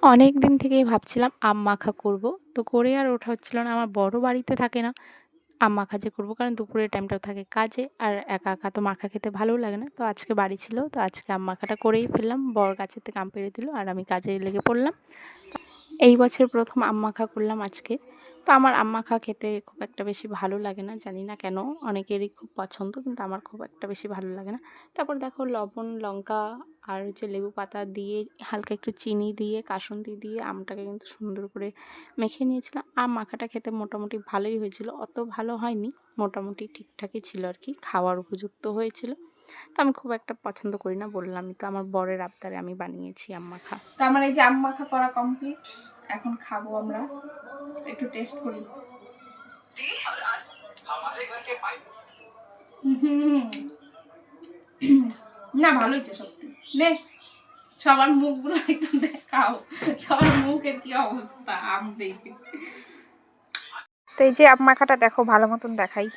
অনেক দিন থেকেই ভাবছিলাম আম মাখা করব। তো করে আর ওঠা হচ্ছিল না। আমার বড় বাড়িতে থাকে না আম মাখা যে করব, কারণ দুপুরের টাইমটাও থাকে কাজে, আর একা একা তো মাখা খেতে ভালোও লাগে না। তো আজকে বাড়ি ছিল, তো আজকে আম মাখাটা করেই ফেললাম। বর গাছের থেকে আম পেড়ে দিল আর আমি কাজে লেগে পড়লাম। এই বছর প্রথম আম মাখা করলাম আজকে। তো আমার আম মাখা খেতে খুব একটা বেশি ভালো লাগে না, জানি না কেন। অনেকেরই খুব পছন্দ, কিন্তু আমার খুব একটা বেশি ভালো লাগে না। তারপর দেখো লবণ, লঙ্কা আর হচ্ছে লেবু পাতা দিয়ে, হালকা একটু চিনি দিয়ে, কাসুন্দি দিয়ে আমটাকে কিন্তু সুন্দর করে মেখে নিয়েছিলাম। আম মাখাটা খেতে মোটামুটি ভালোই হয়েছিল, অত ভালো হয়নি, মোটামুটি ঠিকঠাকই ছিল আর কি, খাওয়ার উপযুক্ত হয়েছিল। তো আমি খুব একটা পছন্দ করি না, বললামই তো, আমার বরের আবদারে আমি বানিয়েছি আম মাখা। তো আমার এই যে আম মাখা করা কমপ্লিট, এখন খাবো আমরা। একটু টেস্ট করি। না, ভালো হয়েছে সত্যি। নে, সবার মুখগুলো একটু দেখাও, সবার মুখের কি অবস্থা আম দেখে। তো এই যে আম মাখাটা দেখো, ভালো মতন দেখাই।